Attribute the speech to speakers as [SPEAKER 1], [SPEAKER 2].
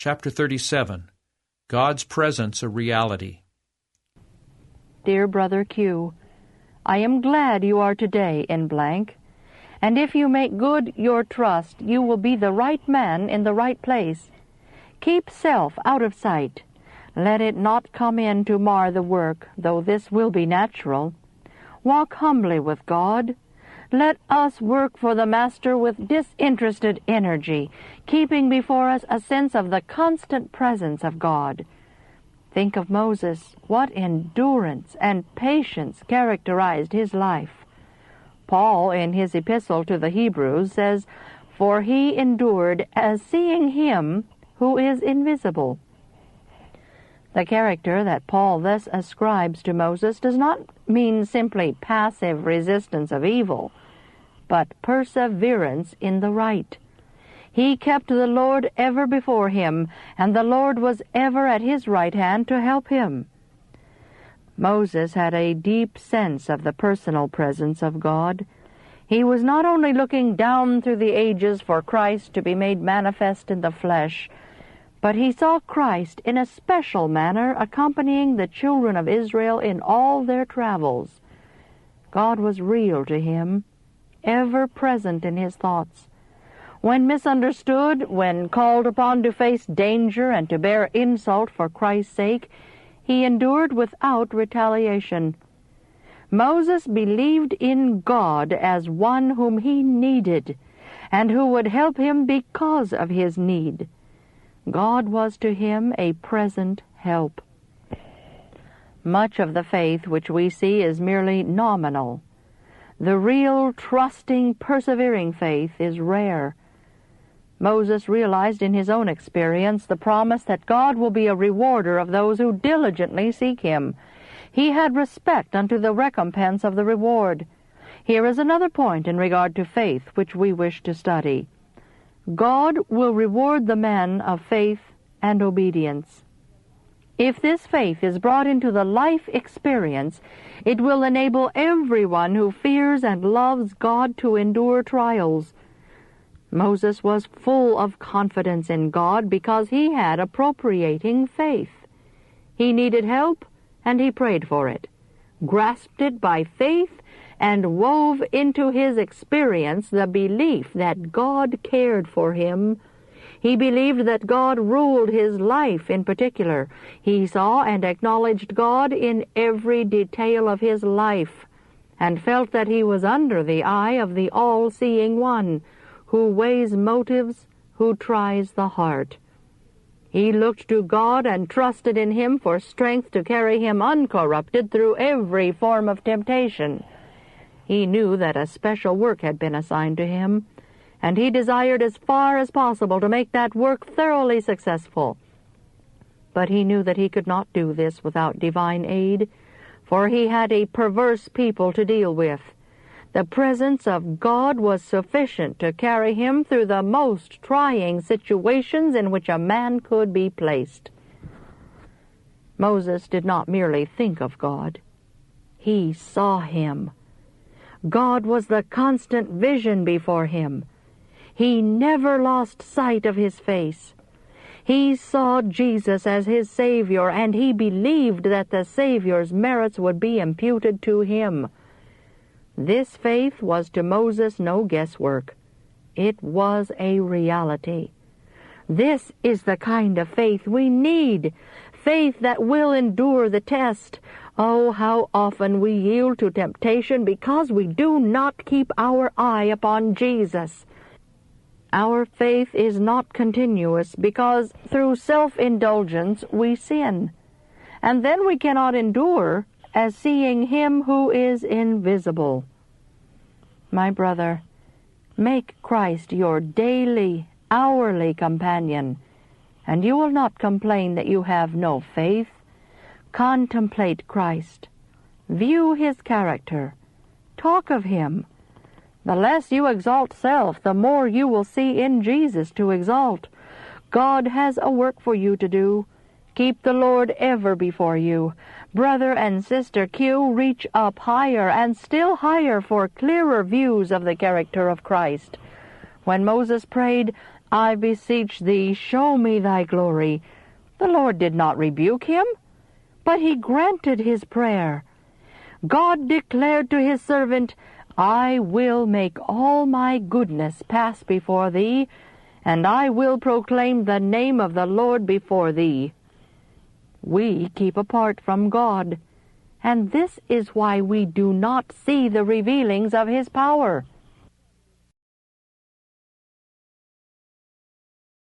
[SPEAKER 1] Chapter 37. God's Presence a Reality.
[SPEAKER 2] Dear Brother Q, I am glad you are today in blank, and if you make good your trust, you will be the right man in the right place. Keep self out of sight. Let it not come in to mar the work, though this will be natural. Walk humbly with God. Let us work for the Master with disinterested energy, keeping before us a sense of the constant presence of God. Think of Moses. What endurance and patience characterized his life. Paul, in his epistle to the Hebrews, says, "For he endured as seeing him who is invisible." The character that Paul thus ascribes to Moses does not mean simply passive resistance of evil, but perseverance in the right. He kept the Lord ever before him, and the Lord was ever at his right hand to help him. Moses had a deep sense of the personal presence of God. He was not only looking down through the ages for Christ to be made manifest in the flesh, but he saw Christ in a special manner accompanying the children of Israel in all their travels. God was real to him, ever present in his thoughts. When misunderstood, when called upon to face danger and to bear insult for Christ's sake, he endured without retaliation. Moses believed in God as one whom he needed, and who would help him because of his need. God was to him a present help. Much of the faith which we see is merely nominal. The real, trusting, persevering faith is rare. Moses realized in his own experience the promise that God will be a rewarder of those who diligently seek him. He had respect unto the recompense of the reward. Here is another point in regard to faith which we wish to study. God will reward the man of faith and obedience. If this faith is brought into the life experience, it will enable everyone who fears and loves God to endure trials. Moses was full of confidence in God because he had appropriating faith. He needed help, and he prayed for it, grasped it by faith, and wove into his experience the belief that God cared for him. He believed that God ruled his life in particular. He saw and acknowledged God in every detail of his life, and felt that he was under the eye of the all-seeing One, who weighs motives, who tries the heart. He looked to God and trusted in him for strength to carry him uncorrupted through every form of temptation. He knew that a special work had been assigned to him, and he desired as far as possible to make that work thoroughly successful. But he knew that he could not do this without divine aid, for he had a perverse people to deal with. The presence of God was sufficient to carry him through the most trying situations in which a man could be placed. Moses did not merely think of God. He saw him. God was the constant vision before him. He never lost sight of his face. He saw Jesus as his Savior, and he believed that the Savior's merits would be imputed to him. This faith was to Moses no guesswork. It was a reality. This is the kind of faith we need, faith that will endure the test. Oh, how often we yield to temptation because we do not keep our eye upon Jesus. Our faith is not continuous because through self-indulgence we sin, and then we cannot endure as seeing him who is invisible. My brother, make Christ your daily, hourly companion, and you will not complain that you have no faith. Contemplate Christ. View his character. Talk of him. The less you exalt self, the more you will see in Jesus to exalt. God has a work for you to do. Keep the Lord ever before you. Brother and Sister Q, reach up higher and still higher for clearer views of the character of Christ. When Moses prayed, I beseech thee, show me thy glory. The Lord did not rebuke him, but he granted his prayer. God declared to his servant, I will make all my goodness pass before thee, and I will proclaim the name of the Lord before thee. We keep apart from God, and this is why we do not see the revealings of his power.